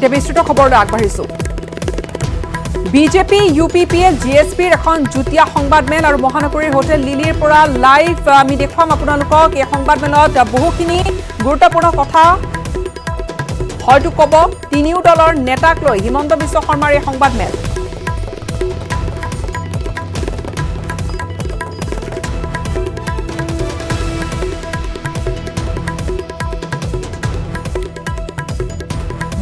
এতিয়া বিস্তৃত খবৰলৈ আগবাঢ়িছোঁ বিজেপি ইউপিপিএল জিএছপিৰ এখন যুটীয়া সংবাদমেল আৰু মহানগৰীৰ হোটেল লিলিৰ পৰা লাইভ আমি দেখুৱাম আপোনালোকক এই সংবাদমেলত বহুখিনি গুৰুত্বপূৰ্ণ কথা হয়তো ক'ব তিনিও দলৰ নেতাক লৈ হিমন্ত বিশ্ব শৰ্মাৰ এই সংবাদমেল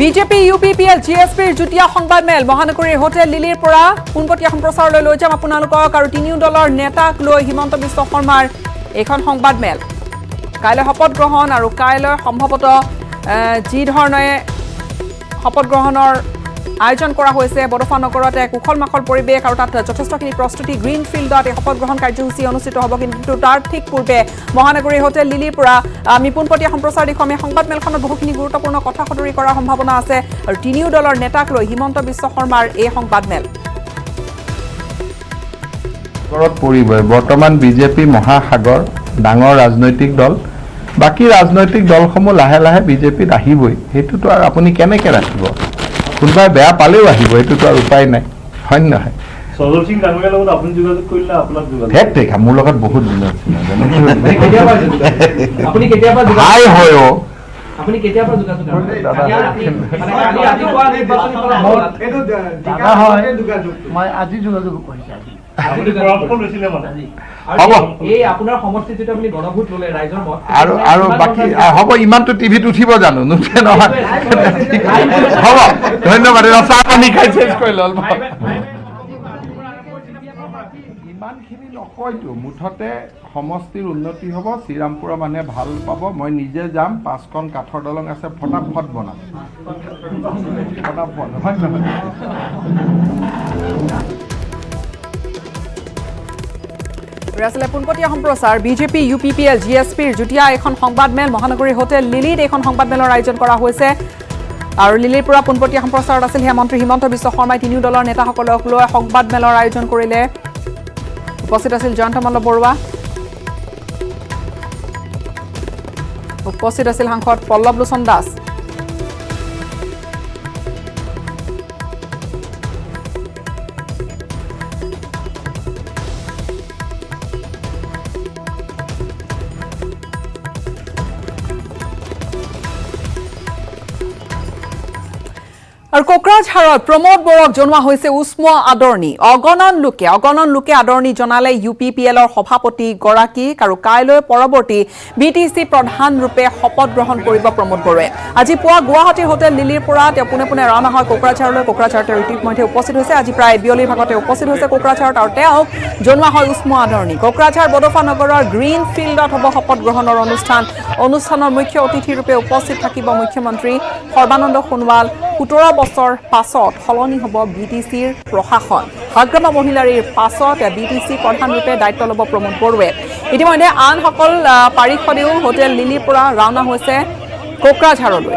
বিজেপি ইউপিপিএল জিএছপিৰ যুটীয়া সংবাদমেল মহানগৰীৰ হোটেল লিলিৰ পৰা পোনপটীয়া সম্প্ৰচাৰলৈ লৈ যাম আপোনালোকক আৰু তিনিও দলৰ নেতাক লৈ হিমন্ত বিশ্ব শৰ্মাৰ এইখন সংবাদমেল কাইলৈ শপত গ্ৰহণ আৰু কাইলৈ সম্ভৱতঃ যি ধৰণে শপত গ্ৰহণৰ আয়োজন কৰা হৈছে বড়োফা নগৰত এক উখল মাখল পৰিৱেশ আৰু তাত যথেষ্টখিনি প্ৰস্তুতি গ্ৰীণ ফিল্ডত এই শপত গ্ৰহণ কাৰ্যসূচী অনুষ্ঠিত হ'ব কিন্তু তাৰ ঠিক পূৰ্বে মহানগৰীৰ হোটেল লিলিৰ পৰা আমি পোনপটীয়া সম্প্ৰচাৰ দেখুৱাম এই সংবাদমেলখনত বহুখিনি গুৰুত্বপূৰ্ণ কথা সদৰি কৰাৰ সম্ভাৱনা আছে আৰু তিনিও দলৰ নেতাক লৈ হিমন্ত বিশ্ব শৰ্মাৰ এই সংবাদমেল বৰ্তমান বিজেপি মহাসাগৰ ডাঙৰ ৰাজনৈতিক দল বাকি ৰাজনৈতিক দলসমূহ লাহে লাহে বিজেপিত আহিবই হেতুটো আৰু আপুনি কেনেকৈ ৰাখিব কোনবাই বেয়া পালেও আহিব এইটোতো আৰু উপায় নাই হয় নহয় সজল সিং ডাঙৰীয়াৰ লগত আপুনি যোগাযোগ কৰিলে আপোনাক যোগাযোগ ঠিক মোৰ লগত বহুত দিন আছে আপুনি কেতিয়াবা হাই হয় আপুনি কেতিয়াবা যোগাযোগ মই আজি যোগাযোগ কৰিছোঁ আপোনাৰ সমষ্টিত আপুনি গণভোট ল'লে ৰাইজৰ মত আৰু বাকী হ'ব ইমানটো টিভিত উঠিব জানো নুঠে নহয় হ'ব ধন্যবাদ চাহ পানী খাই চেঞ্জ কৰি ল'ল ইমানখিনি নকয়তো মুঠতে সমষ্টিৰ উন্নতি হ'ব শ্ৰীৰামপুৰৰ মানুহে ভাল পাব মই নিজে যাম 5খন কাঠৰ দলং আছে ফটাফট বনাম ফটাফট হয় নহয় ৰাজলে পোনপটীয়া সম্প্ৰচাৰ বিজেপি ইউপিপিএল জিএছপিৰ যুটীয়া এখন সংবাদমেল মহানগৰীৰ হোটেল লিলিত এখন সংবাদমেলৰ আয়োজন কৰা হৈছে আৰু লিলিৰ পৰা পোনপটীয়া সম্প্ৰচাৰত আছিল মন্ত্ৰী হিমন্ত বিশ্ব শৰ্মাই তিনিও দলৰ নেতাসকলক লৈ সংবাদমেলৰ আয়োজন কৰিলে উপস্থিত আছিল জয়ন্ত মল্ল বৰুৱা উপস্থিত আছিল সাংসদ পল্লৱ লোচন দাস আৰু কোকৰাঝাৰত প্ৰমোদ বৰক জনোৱা হৈছে উষ্ম আদৰণি অগণন লোকে আদৰণি জনালে ইউপিপিএলৰ সভাপতি গৰাকীক আৰু কাইলৈ পৰৱৰ্তী বিটিচি প্ৰধান ৰূপে শপত গ্ৰহণ কৰিব প্ৰমোদ বৰুৱে আজি পুৱা গুৱাহাটীৰ হোটেল লিলিৰ পৰা তেওঁ পোনে ৰাওনা হয় কোকৰাঝাৰলৈ কোকৰাঝাৰত ইতিমধ্যে উপস্থিত হৈছে আজি প্ৰায় বিয়লিৰ ভাগতে উপস্থিত হৈছে কোকৰাঝাৰত আৰু তেওঁক জনোৱা হয় উষ্ম আদৰণি কোকৰাঝাৰ বড়োফা নগৰৰ গ্ৰীণ ফিল্ডত হ'ব শপত গ্ৰহণৰ অনুষ্ঠানৰ মুখ্য অতিথি ৰূপে উপস্থিত থাকিব মুখ্যমন্ত্ৰী সৰ্বানন্দ সোণোৱাল 17 বছৰ পাছত সলনি হ'ব বিটিচিৰ প্ৰশাসন হাগ্ৰামা মহিলাৰীৰ পাছত বিটিচি প্ৰধান ৰূপে দায়িত্ব ল'ব প্ৰমোদ বৰুৱে ইতিমধ্যে আনসকল পাৰিষদেও হোটেল লিলিৰ পৰা ৰাওনা হৈছে কোকৰাঝাৰলৈ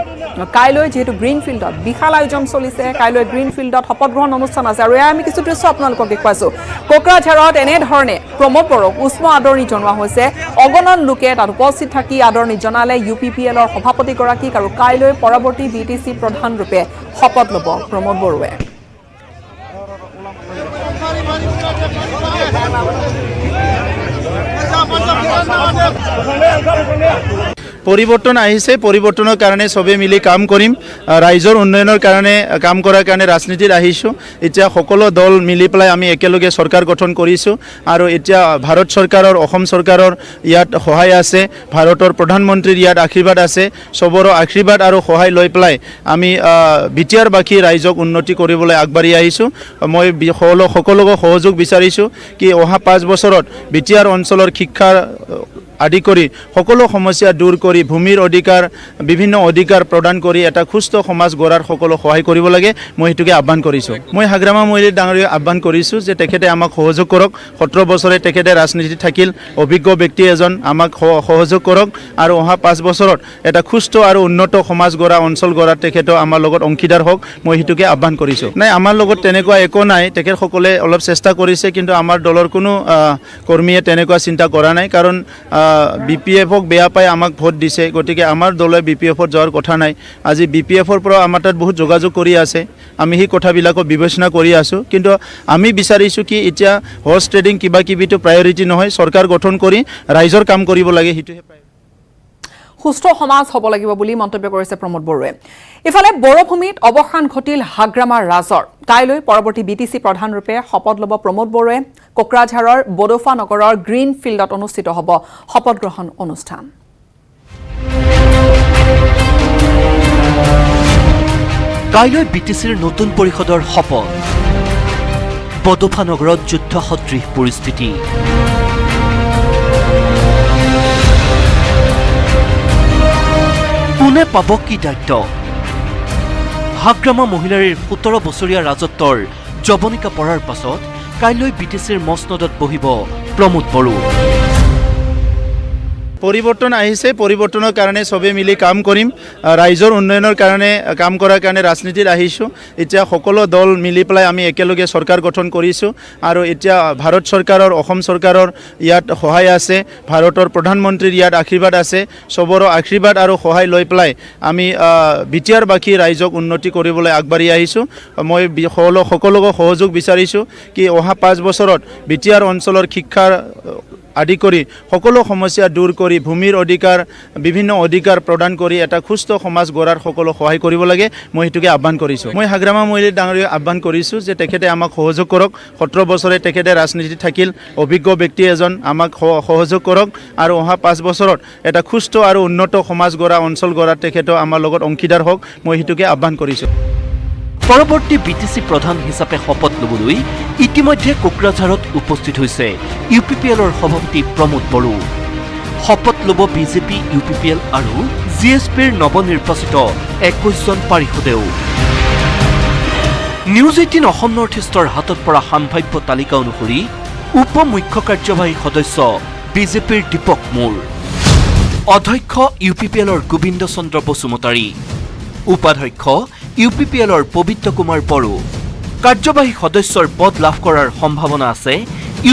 কাইলৈ যেহেতু গ্ৰীণ ফিল্ডত বিশাল আয়োজন চলিছে কাইলৈ গ্ৰীণ ফিল্ডত শপত গ্ৰহণ অনুষ্ঠান আছে আৰু আমি কিছু দৃশ্য আপোনালোকক দেখুৱাইছোঁ কোকৰাঝাৰত এনেধৰণে প্ৰমোদ বৰুক উষ্ম আদৰণি জনোৱা হৈছে অগণন লোকে তাত উপস্থিত থাকি আদৰণি জনালে ইউপিপিএলৰ সভাপতিগৰাকীক আৰু কাইলৈ পৰৱৰ্তী বিটিচি প্ৰধান ৰূপে শপত ল'ব প্ৰমোদ বৰুৱে পৰিৱৰ্তন আহিছে পৰিৱৰ্তনৰ কাৰণে সবে মিলি কাম কৰিম ৰাইজৰ উন্নয়নৰ কাৰণে কাম কৰাৰ কাৰণে ৰাজনীতিত আহিছোঁ এতিয়া সকলো দল মিলি পেলাই আমি একেলগে চৰকাৰ গঠন কৰিছোঁ আৰু এতিয়া ভাৰত চৰকাৰৰ অসম চৰকাৰৰ ইয়াত সহায় আছে ভাৰতৰ প্ৰধানমন্ত্ৰীৰ ইয়াত আশীৰ্বাদ আছে সবৰো আশীৰ্বাদ আৰু সহায় লৈ পেলাই আমি বিটিআৰ বাকী ৰাইজক উন্নতি কৰিবলৈ আগবাঢ়ি আহিছোঁ মই সকলোকে সহযোগ বিচাৰিছোঁ কি অহা 5 বছৰত বিটিআৰ অঞ্চলৰ শিক্ষাৰ আদি কৰি সকলো সমস্যা দূৰ কৰি ভূমিৰ অধিকাৰ বিভিন্ন অধিকাৰ প্ৰদান কৰি এটা সুস্থ সমাজ গঢ়াৰ সকলো সহায় কৰিব লাগে মই হেতুকে আহ্বান কৰিছোঁ মই হাগ্ৰামা মহিলা ডাঙৰীয়াক আহ্বান কৰিছোঁ যে তেখেতে আমাক সহযোগ কৰক 17 বছৰে তেখেতে ৰাজনীতিত থাকিল অভিজ্ঞ ব্যক্তি এজন আমাক সহযোগ কৰক আৰু অহা 5 বছৰত এটা সুস্থ আৰু উন্নত সমাজ গঢ়া অঞ্চল গঢ়াত তেখেতে আমাৰ লগত অংশীদাৰ হওক মই হেতুকে আহ্বান কৰিছোঁ নাই আমাৰ লগত তেনেকুৱা একো নাই তেখেতসকলে অলপ চেষ্টা কৰিছে কিন্তু আমাৰ দলৰ কোনো কৰ্মীয়ে তেনেকুৱা চিন্তা কৰা নাই কাৰণ BPF-ক বেয়া পাই আমাক ভোট দিছে, গতিকে আমাৰ দলে BPF-ত যোৱাৰ কথা নাই। আজি BPF-ৰ পৰা আমাৰ তাত বহুত যোগাযোগ কৰি আছে, আমি সেই কথাবিলাকক বিবেচনা কৰি আছোঁ। কিন্তু আমি বিচাৰিছোঁ কি এতিয়া হৰ্চ ট্ৰেডিং কিবা কিবিটো প্ৰায়ৰিটি নহয়, চৰকাৰ গঠন কৰি ৰাইজৰ কাম কৰিব লাগে, সেইটোহে সুস্থ সমাজ হ'ব লাগিব বুলি মন্তব্য কৰিছে প্ৰমোদ বড়োৱে। ইফালে বড়োভূমিত অৱসান ঘটিল হাগ্ৰামাৰ ৰাজৰ। কাইলৈ পৰৱৰ্তী BTC প্ৰধানৰূপে শপত ল'ব প্ৰমোদ বড়োৱে। কোকৰাঝাৰৰ বডোফা নগৰৰ গ্ৰীণ ফিল্ডত অনুষ্ঠিত হ'ব শপত গ্ৰহণ অনুষ্ঠান। কাইলৈ BTCৰ নতুন পৰিষদৰ শপত। বডোফা নগৰত যুদ্ধ সদৃশ পৰিস্থিতি। কোনে পাব কি দায়িত্ব? হাগ্ৰামা মহিলাৰীৰ 17 বছৰীয়া ৰাজত্বৰ জবনিকা পৰাৰ পাছত কাইলৈ BTCৰ মসনদত বহিব প্ৰমোদ বড়ো। পৰিৱৰ্তন আহিছে, পৰিৱৰ্তনৰ কাৰণে চবে মিলি কাম কৰিম, ৰাইজৰ উন্নয়নৰ কাৰণে কাম কৰাৰ কাৰণে ৰাজনীতিত আহিছোঁ। এতিয়া সকলো দল মিলি পেলাই আমি একেলগে চৰকাৰ গঠন কৰিছোঁ আৰু এতিয়া ভাৰত চৰকাৰৰ, অসম চৰকাৰৰ ইয়াত সহায় আছে, ভাৰতৰ প্ৰধানমন্ত্ৰীৰ ইয়াত আশীৰ্বাদ আছে। চবৰে আশীৰ্বাদ আৰু সহায় লৈ পেলাই আমি বিটিয়াৰবাসী ৰাইজক উন্নতি কৰিবলৈ আগবাঢ়ি আহিছোঁ। মই সকলোকে সহযোগ বিচাৰিছোঁ কি অহা 5 বছৰত বিটিয়াৰ অঞ্চলৰ শিক্ষাৰ আদি কৰি সকলো সমস্যা দূৰ কৰি ভূমিৰ অধিকাৰ, বিভিন্ন অধিকাৰ প্ৰদান কৰি এটা সুস্থ সমাজ গঢ়াৰ সকলো সহায় কৰিব লাগে, মই সেইটোকে আহ্বান কৰিছোঁ। মই হাগ্ৰামা মহিলা ডাঙৰীয়াক আহ্বান কৰিছোঁ যে তেখেতে আমাক সহযোগ কৰক। 17 বছৰে তেখেতে ৰাজনীতিত থাকিল, অভিজ্ঞ ব্যক্তি এজন, আমাক সহযোগ কৰক আৰু অহা 5 বছৰত এটা সুস্থ আৰু উন্নত সমাজ গঢ়া, অঞ্চল গঢ়াত তেখেতেও আমাৰ লগত অংশীদাৰ হওক, মই সেইটোকে আহ্বান কৰিছোঁ। পৰৱৰ্তী BTC প্ৰধান হিচাপে শপত ল'বলৈ ইতিমধ্যে কোকৰাঝাৰত উপস্থিত হৈছে UPPLৰ সভাপতি প্ৰমোদ বড়ো। শপত ল'ব BJP, UPPL আৰু GSPৰ নৱনিৰ্বাচিত 21 জন পাৰিষদেও। নিউজ 18 অসম নৰ্থ ইষ্টৰ হাতত পৰা সাম্ভাব্য তালিকা অনুসৰি উপ মুখ্য কাৰ্যবাহী সদস্য BJPৰ দীপক মূৰ, অধ্যক্ষ UPPLৰ গোবিন্দ চন্দ্ৰ বসুমতাৰী, উপাধ্যক্ষ UPPLৰ পবিত্ৰ কুমাৰ বড়ো। কাৰ্যবাহী সদস্যৰ পদ লাভ কৰাৰ সম্ভাৱনা আছে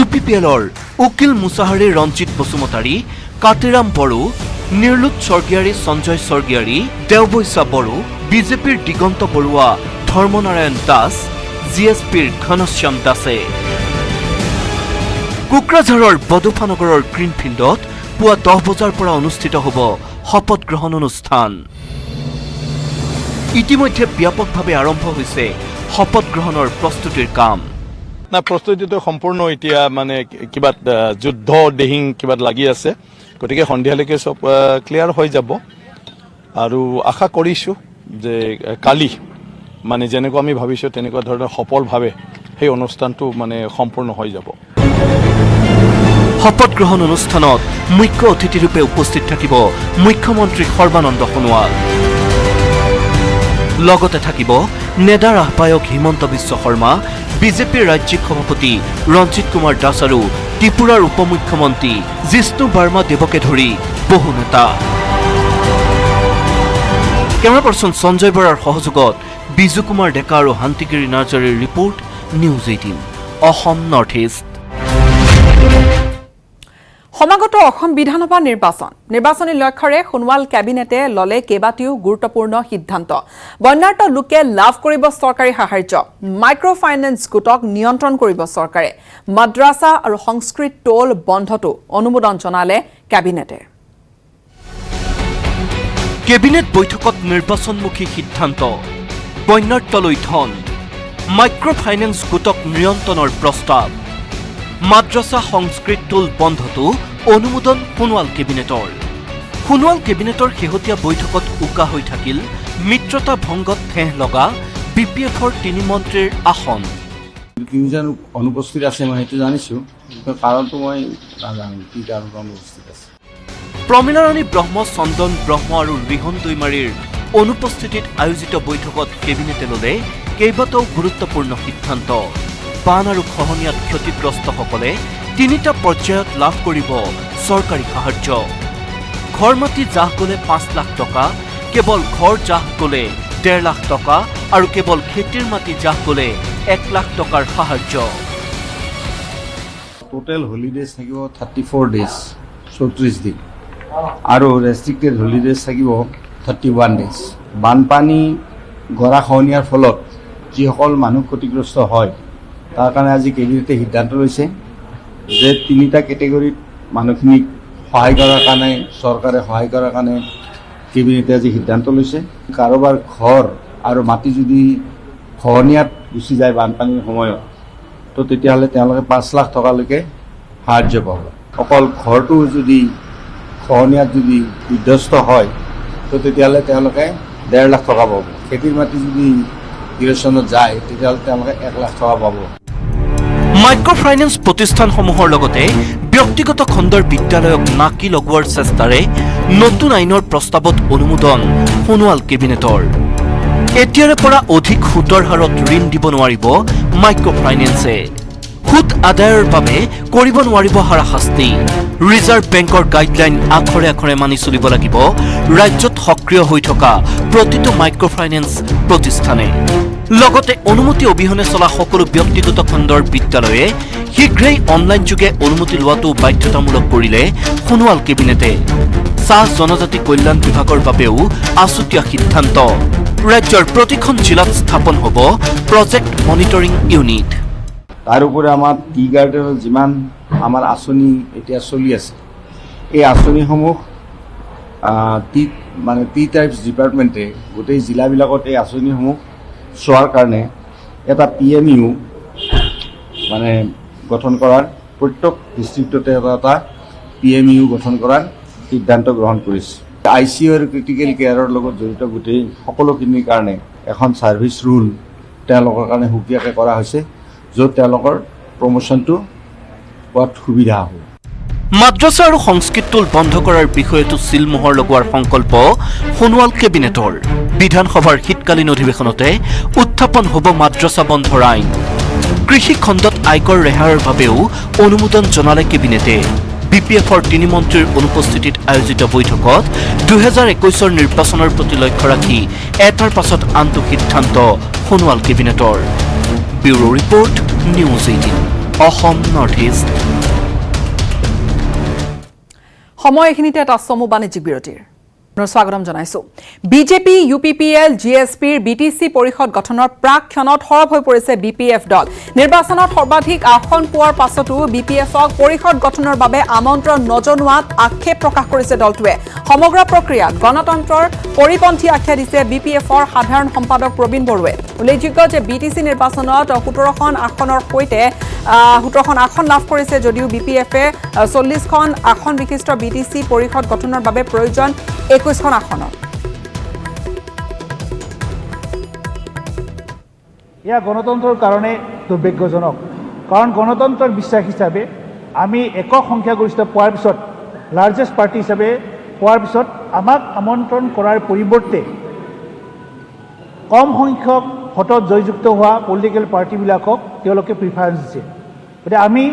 UPPLৰ উকিল মুছাহাৰী ৰঞ্জিত বসুমতাৰী, কাতিৰাম বড়ো, নিৰ্লোট স্বৰ্গীয়াৰী সঞ্জয় স্বৰ্গীয়াৰী, দেওবৈচা বড়ো, BJPৰ দিগন্ত বৰুৱা, ধৰ্মনাৰায়ণ দাস, GSPৰ ঘনশ্যাম দাসে। কোকৰাঝাৰৰ বডোফা নগৰৰ গ্ৰীণ ফিল্ডত পুৱা 10 বজাৰ পৰা অনুষ্ঠিত হ'ব শপত গ্ৰহণ অনুষ্ঠান। ইতিমধ্যে ব্যাপকভাৱে আৰম্ভ হৈছে শপত গ্ৰহণৰ প্ৰস্তুতিৰ কাম। না, প্ৰস্তুতিটো সম্পূৰ্ণ এতিয়া মানে কিবা যুদ্ধ দেহিং কিবা লাগি আছে, গতিকে সন্ধিয়ালৈকে চব ক্লিয়াৰ হৈ যাব আৰু আশা কৰিছোঁ যে কালি মানে যেনেকুৱা আমি ভাবিছোঁ তেনেকুৱা ধৰণৰ সফলভাৱে সেই অনুষ্ঠানটো মানে সম্পূৰ্ণ হৈ যাব। শপত গ্ৰহণ অনুষ্ঠানত মুখ্য অতিথিৰূপে উপস্থিত থাকিব মুখ্যমন্ত্ৰী সৰ্বানন্দ সোণোৱাল। লগতে থাকিব নেডাৰ আহ্বায়ক হিমন্ত বিশ্ব শৰ্মা, BJPৰ ৰাজ্যিক সভাপতি ৰঞ্জিত কুমাৰ দাস আৰু ত্ৰিপুৰাৰ উপ মুখ্যমন্ত্ৰী জিষ্ণু বাৰ্মা দেৱকে ধৰি বহু নেতা। কেমেৰা পাৰ্চন সঞ্জয় বৰাৰ সহযোগত বিজু কুমাৰ ডেকা আৰু শান্তিগিৰি নাৰ্জাৰীৰ report, news 18 Assam north east. সমাগত অসম বিধানসভা নিৰ্বাচনী লক্ষ্যৰে সোণোৱাল কেবিনেটে ললে কেইবাটিও গুৰুত্বপূৰ্ণ সিদ্ধান্ত। বন্যাৰ্ত লোকে লাভ কৰিব চৰকাৰী সাহায্য, মাইক্ৰ ফাইনেন্স গোটক নিয়ন্ত্ৰণ কৰিব চৰকাৰে, মাদ্ৰাছা আৰু সংস্কৃত টোল বন্ধতো অনুমোদন জনালে কেবিনেটে। কেবিনেট বৈঠকত নিৰ্বাচনমুখী সিদ্ধান্ত, বন্যাৰ্তলৈ ধন, মাইক্ৰ ফাইনেন্স গোটক নিয়ন্ত্ৰণৰ প্ৰস্তাৱ, মাদ্ৰাছা সংস্কৃত টোল বন্ধতো অনুমোদন সোণোৱাল কেবিনেটৰ। সোণোৱাল কেবিনেটৰ শেহতীয়া বৈঠকত উকা হৈ থাকিল মিত্ৰতা ভংগত ঠেহ লগা BPFৰ 3 মন্ত্ৰীৰ আসন। কিমান অনুপস্থিত আছে মই সেইটো জানিছোঁ, কাৰণটো মই নাজানো কি কাৰণত অনুপস্থিত আছে। প্ৰমীলাৰাণী ব্ৰহ্ম, চন্দন ব্ৰহ্ম আৰু ৰিহন দৈমাৰীৰ অনুপস্থিতিত আয়োজিত বৈঠকত কেবিনেটে ল'লে কেইবাটাও গুৰুত্বপূৰ্ণ সিদ্ধান্ত। বান আৰু খহনীয়াত ক্ষতিগ্ৰস্তসকলে 3টা পৰ্যায়ত লাভ কৰিব চৰকাৰী সাহায্য। ঘৰ মাটি জাহ গ'লে 5 লাখ টকা, কেৱল ঘৰ জাহ গ'লে 1.5 লাখ টকা আৰু কেৱল খেতিৰ মাটি জাহ গ'লে 1 লাখ টকাৰ সাহায্য। টোটেল হলিডেজ থাকিব 34 ডেজ 34 দিন আৰু ৰেষ্ট্ৰিক্টেড হলিডেজ থাকিব 31 ডেজ। বানপানী গৰাখহনীয়াৰ ফলত যিসকল মানুহ ক্ষতিগ্ৰস্ত হয় তাৰ কাৰণে আজি কেবিনেটে সিদ্ধান্ত লৈছে যে 3টা কেটেগৰীত মানুহখিনিক সহায় কৰাৰ কাৰণে চৰকাৰে সহায় কৰাৰ কাৰণে কেবিনেটে আজি সিদ্ধান্ত লৈছে। কাৰোবাৰ ঘৰ আৰু মাটি যদি খহনীয়াত গুচি যায় বানপানীৰ সময়ত তো তেতিয়াহ'লে তেওঁলোকে 5 লাখ টকালৈকে সাহায্য পাব। অকল ঘৰটো যদি খহনীয়াত যদি বিধ্বস্ত হয় তো তেতিয়াহ'লে তেওঁলোকে 1.5 লাখ টকা পাব। খেতিৰ মাটি যদি ডিৰেকশ্যনত যায় তেতিয়াহ'লে তেওঁলোকে 1 লাখ টকা পাব। মাইক্ৰ' ফাইনেন্স প্ৰতিষ্ঠানসমূহৰ লগতে ব্যক্তিগত খণ্ডৰ বিদ্যালয়ক নাকি লগোৱাৰ চেষ্টাৰে নতুন আইনৰ প্ৰস্তাৱত অনুমোদন সোণোৱাল কেবিনেটৰ। এতিয়াৰে পৰা অধিক সুতৰ হাৰত ঋণ দিব নোৱাৰিব মাইক্ৰ' ফাইনেন্সে। সুদ আদায়ৰ বাবে কৰিব নোৱাৰিব হাৰাশাস্তি। ৰিজাৰ্ভ বেংকৰ গাইডলাইন আখৰে আখৰে মানি চলিব লাগিব ৰাজ্যত সক্ৰিয় হৈ থকা প্ৰতিটো মাইক্ৰ' ফাইনেন্স প্ৰতিষ্ঠানে। লগতে অনুমতি অবিহনে চলা সকলো ব্যক্তিগত খণ্ডৰ বিদ্যালয়ে শীঘ্ৰেই অনলাইন যোগে অনুমতি লোৱাটো বাধ্যতামূলক কৰিলে সোণোৱাল কেবিনেটে। চাহ জনজাতি কল্যাণ বিভাগৰ বাবেও আছুতীয়া সিদ্ধান্ত। ৰাজ্যৰ প্ৰতিখন জিলাত স্থাপন হ'ব প্ৰজেক্ট মনিটৰিং ইউনিট। তাৰোপৰি আমাৰ টি গাৰ্ডেনৰ যিমান আমাৰ আঁচনি এতিয়া চলি আছে এই আঁচনিসমূহ টি টাইপছ ডিপাৰ্টমেণ্টে গোটেই জিলাবিলাকত এই আঁচনিসমূহ চোৱাৰ কাৰণে এটা PMU গঠন কৰাৰ প্ৰত্যেক ডিষ্ট্ৰিক্টতে এটা PMU গঠন কৰাৰ সিদ্ধান্ত গ্ৰহণ কৰিছে। ICU আৰু ক্ৰিটিকেল কেয়াৰৰ লগত জড়িত গোটেই সকলোখিনিৰ কাৰণে এখন ছাৰ্ভিচ ৰুল তেওঁলোকৰ কাৰণে সুকীয়াকৈ কৰা হৈছে য'ত তেওঁলোকৰ প্ৰমোশ্যনটো পোৱাত সুবিধা হ'ব। মাদ্ৰাছা আৰু সংস্কৃত টোল বন্ধ কৰাৰ বিষয়টো চিলমোহৰ লগোৱাৰ সংকল্প সোণোৱাল কেবিনেটৰ। বিধানসভাৰ শীতকালীন অধিৱেশনতে উত্থাপন হ'ব মাদ্ৰাছা বন্ধৰ আইন। কৃষি খণ্ডত আয়কৰ ৰেহাইৰ বাবেও অনুমোদন জনালে কেবিনেটে। BPFৰ 3 মন্ত্ৰীৰ অনুপস্থিতিত আয়োজিত বৈঠকত 2021 নিৰ্বাচনৰ প্ৰতি লক্ষ্য ৰাখি এটাৰ পাছত আনটো সিদ্ধান্ত সোণোৱাল কেবিনেটৰ। Bureau report, news 18 Assam north east. সময় এইখিনিতে এটা চমু বাণিজ্যিক বিৰতিৰ স্বাগতম জনাইছো। বিজেপি, UPPL, GSPৰ BTC পৰিষদ গঠনৰ প্ৰাকক্ষণত সৰব হৈ পৰিছে BPF দল। নিৰ্বাচনত সৰ্বাধিক আসন পোৱাৰ পাছতো BPFক পৰিষদ গঠনৰ বাবে আমন্ত্ৰণ নজনোৱাত আক্ষেপ প্ৰকাশ কৰিছে দলটোৱে। সমগ্ৰ প্ৰক্ৰিয়াত গণতন্ত্ৰৰ পৰিপন্থী আখ্যা দিছে BPFৰ সাধাৰণ সম্পাদক প্ৰবীণ বড়োৱে। উল্লেখযোগ্য যে BTC নিৰ্বাচনত 17খন আসনৰ সৈতে 17খন আসন লাভ কৰিছে যদিও BPFে 40খন আসন বিশিষ্ট BTC পৰিষদ গঠনৰ বাবে প্ৰয়োজন 21খন আসনৰ। এয়া গণতন্ত্ৰৰ কাৰণে দুৰ্ভাগ্যজনক, কাৰণ গণতন্ত্ৰৰ বিশ্বাস হিচাপে আমি একক সংখ্যাগৰিষ্ঠ পোৱাৰ পিছত, লাৰ্জেষ্ট পাৰ্টি হিচাপে পোৱাৰ পিছত আমাক আমন্ত্ৰণ কৰাৰ পৰিৱৰ্তে কম সংখ্যক ভোটত জয়যুক্ত হোৱা পলিটিকেল পাৰ্টিবিলাকক তেওঁলোকে প্ৰিফাৰেঞ্চ দিছে। গতিকে আমি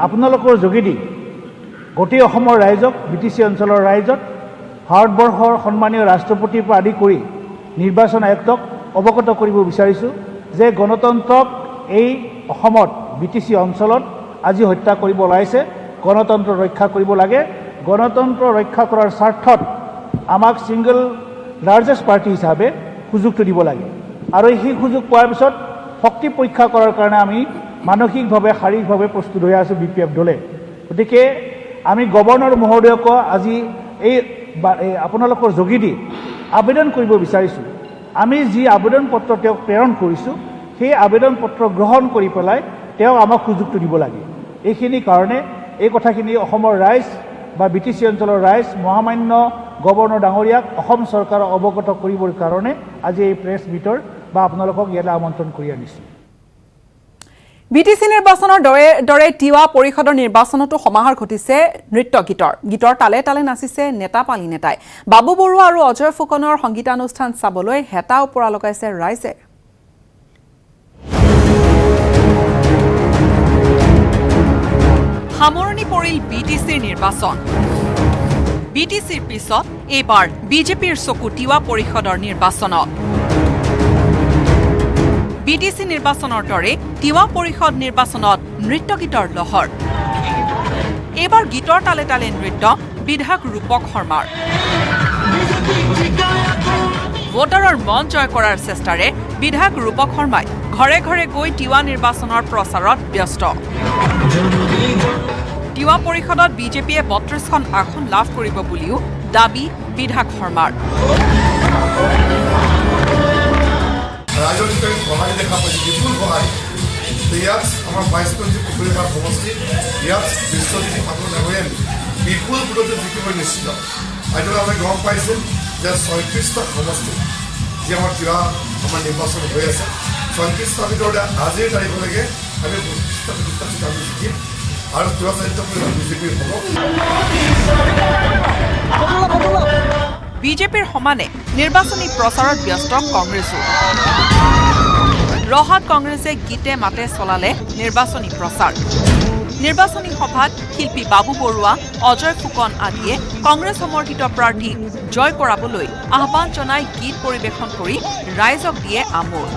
আপোনালোকৰ যোগেদি গোটেই অসমৰ ৰাইজক, BTC অঞ্চলৰ ৰাইজক, ভাৰতবৰ্ষৰ সন্মানীয় ৰাষ্ট্ৰপতিৰ পৰা আদি কৰি নিৰ্বাচন আয়ুক্তক অৱগত কৰিব বিচাৰিছোঁ যে গণতন্ত্ৰক এই অসমত BTC অঞ্চলত আজি হত্যা কৰিব ওলাইছে। গণতন্ত্ৰ ৰক্ষা কৰিব লাগে। গণতন্ত্ৰ ৰক্ষা কৰাৰ স্বাৰ্থত আমাক ছিংগল লাৰ্জেষ্ট পাৰ্টি হিচাপে সুযোগটো দিব লাগে আৰু সেই সুযোগ পোৱাৰ পিছত শক্তি পৰীক্ষা কৰাৰ কাৰণে আমি মানসিকভাৱে, শাৰীৰিকভাৱে প্ৰস্তুত হৈ আছোঁ BPF দলে। গতিকে আমি গভৰ্ণৰ মহোদয়ক আজি এই আপোনালোকৰ যোগেদি আবেদন কৰিব বিচাৰিছোঁ, আমি যি আবেদন পত্ৰ তেওঁক প্ৰেৰণ কৰিছোঁ সেই আবেদন পত্ৰ গ্ৰহণ কৰি পেলাই তেওঁক আমাক সুযোগটো দিব লাগে। এইখিনি কাৰণে এই কথাখিনি অসমৰ ৰাইজ বা BTC অঞ্চলৰ ৰাইজ মহামান্য গভৰ্ণৰ ডাঙৰীয়াক অসম চৰকাৰক অৱগত কৰিবৰ কাৰণে আজি এই প্ৰেছ মিটৰ বা আপোনালোকক ইয়ালৈ আমন্ত্ৰণ কৰি আনিছোঁ। BTC নিৰ্বাচনৰ দৰে তিৱা পৰিষদৰ নিৰ্বাচনতো সমাহাৰ ঘটিছে নৃত্য গীতৰ তালে তালে নাচিছে নেতাপালি নেতাই। বাবু বৰুৱা আৰু অজয় ফুকনৰ সংগীতানুষ্ঠান চাবলৈ হেতা ওপৰা লগাইছে ৰাইজে। সামৰণি পৰিল BTCৰ নিৰ্বাচন। BTCৰ পিছত এইবাৰ বিজেপিৰ চকু তিৱা পৰিষদৰ নিৰ্বাচনত। BTC নিৰ্বাচনৰ দৰে তিৱা পৰিষদ নিৰ্বাচনত নৃত্য গীতৰ লহৰ। এইবাৰ গীতৰ তালে তালে নৃত্য বিধায়ক ৰূপক শৰ্মাৰ ভোটাৰৰ মন জয় কৰাৰ চেষ্টাৰে বিধায়ক ৰূপক শৰ্মাই ঘৰে ঘৰে গৈ তিৱা নিৰ্বাচনৰ প্ৰচাৰত ব্যস্ত তিৱা পৰিষদত বিজেপিয়ে ৩২খন আসন লাভ কৰিব বুলিও দাবী বিধায়ক শৰ্মাৰ ৰাজনৈতিক সহায় দেখা পাইছে বিপুল সহায় ইয়াত আমাৰ ২২খন যি পুখুৰীপাৰ সমষ্টি ইয়াত বিশ্বজিৎ ঠাকুৰ ডাঙৰীয়াই বিপুল ভোটতে জিকিব নিশ্চিত আজি আমি গম পাইছোঁ যে ৩৬টা সমষ্টি যি আমাৰ তিৱা আমাৰ নিৰ্বাচন হৈ আছে ৩৬টাৰ ভিতৰতে আজিৰ তাৰিখলৈকে আমি ৩২টা চিট আমি জিকিম আৰু তিৱা চাৰিটা বিজেপিৰ হ'ব বিজেপিৰ সমানে নিৰ্বাচনী প্ৰচাৰত ব্যস্ত কংগ্ৰেছো ৰহাত কংগ্ৰেছে গীতে মাতে চলালে নিৰ্বাচনী প্ৰচাৰ নিৰ্বাচনী সভাত শিল্পী বাবু বৰুৱা অজয় ফুকন আদিয়ে কংগ্ৰেছ সমৰ্থিত প্ৰাৰ্থীক জয় কৰাবলৈ আহ্বান জনাই গীত পৰিৱেশন কৰি ৰাইজক দিয়ে আমোদ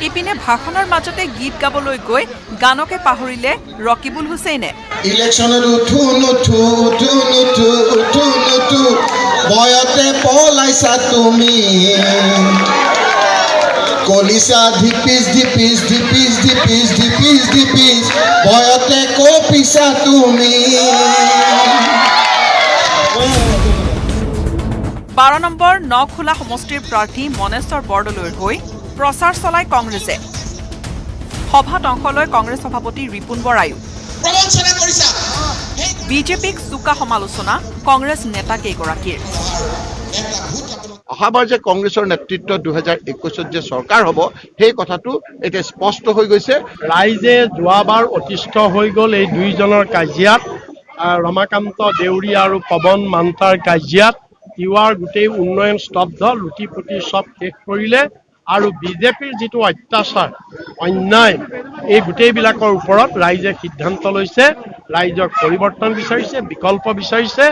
ইপিনে ভাষণৰ মাজতে গীত গাবলৈ গৈ গানকে পাহৰিলে ৰকিবুল হুছেইনে ইলেকশ্যনত উঠো নুঠো উঠো নুঠো উঠো নুঠো ভয়তে পলাইছা তুমি কলিছা ধিপিছ ধিপিছ ধিপিছ ধিপিছ ধিপিছ ধিপিছ ভয়তে কপিছা তুমি 12 নম্বৰ নখোলা সমষ্টিৰ প্ৰাৰ্থী মনেশ্বৰ বৰদলৈৰ হৈ প্ৰচাৰ চলাই কংগ্ৰেছে সভাত অংশ লৈ কংগ্ৰেছ সভাপতি ৰিপুণ বৰায়ো বিজেপিক চোকা সমালোচনা কংগ্ৰেছ নেতা কেইগৰাকীৰ অহাবাৰ যে কংগ্ৰেছৰ নেতৃত্বত 2021 যে চৰকাৰ হ'ব সেই কথাটো এতিয়া স্পষ্ট হৈ গৈছে ৰাইজে যোৱাবাৰ অতিষ্ঠ হৈ গ'ল এই দুইজনৰ কাজিয়াত ৰমাকান্ত দেউৰী আৰু পৱন মান্তাৰ কাজিয়াত তিৱাৰ গোটেই উন্নয়ন স্তব্ধ লুটি পুটি সব শেষ কৰিলে আৰু বিজেপিৰ যিটো অত্যাচাৰ অন্যায় এই গোটেইবিলাকৰ ওপৰত ৰাইজে সিদ্ধান্ত লৈছে ৰাইজক পৰিৱৰ্তন বিচাৰিছে বিকল্প বিচাৰিছে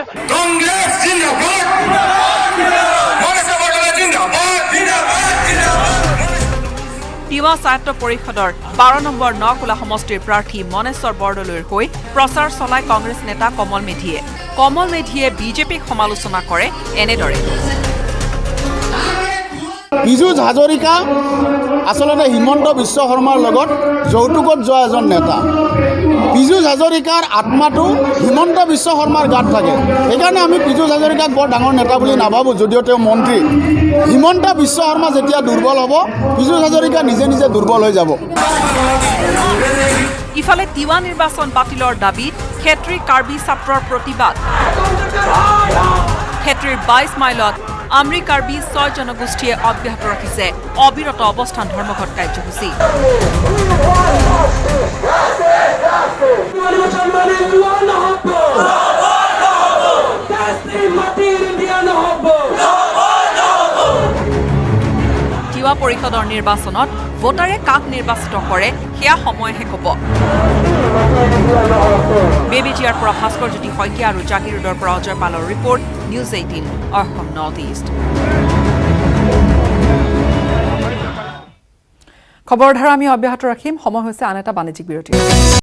তিৱা স্বায়ত্ত পৰিষদৰ 12 নম্বৰ নখোলা সমষ্টিৰ প্ৰাৰ্থী মনেশ্বৰ বৰদলৈৰ হৈ প্ৰচাৰ চলাই কংগ্ৰেছ নেতা কমল মেধিয়ে বিজেপিক সমালোচনা কৰে এনেদৰে পীযুষ হাজৰিকা আচলতে হিমন্ত বিশ্ব শৰ্মাৰ লগত যৌতুকত যোৱা এজন নেতা পীযুষ হাজৰিকাৰ আত্মাটো হিমন্ত বিশ্ব শৰ্মাৰ গাত থাকে সেইকাৰণে আমি পীযুষ হাজৰিকাক বৰ ডাঙৰ নেতা বুলি নাভাবোঁ যদিও তেওঁ মন্ত্ৰী হিমন্ত বিশ্ব শৰ্মা যেতিয়া দুৰ্বল হ'ব পীযুষ হাজৰিকা নিজে নিজে দুৰ্বল হৈ যাব ইফালে তিৱা নিৰ্বাচন বাতিলৰ দাবীত ক্ষেত্ৰী কাৰ্বি ছাত্ৰৰ প্ৰতিবাদ ক্ষেত্ৰীৰ 22 মাইলত আমৰি কাৰ্বি 6 জনগোষ্ঠীয়ে অব্যাহত ৰাখিছে অবিৰত অৱস্থান ধৰ্মঘট কাৰ্যসূচী তিৱা পৰিষদৰ নিৰ্বাচনত ভোটাৰে কাক নিৰ্বাচিত কৰে সেয়া সময়হে ক'ব বেবেজিয়াৰ পৰা ভাস্কৰ জ্যোতি শইকীয়া আৰু জাগিৰোডৰ পৰা অজয় পালৰ report news 18 Assam north east খবৰধাৰা আমি অব্যাহত ৰাখিম সময় হৈছে আন এটা বাণিজ্যিক বিৰতি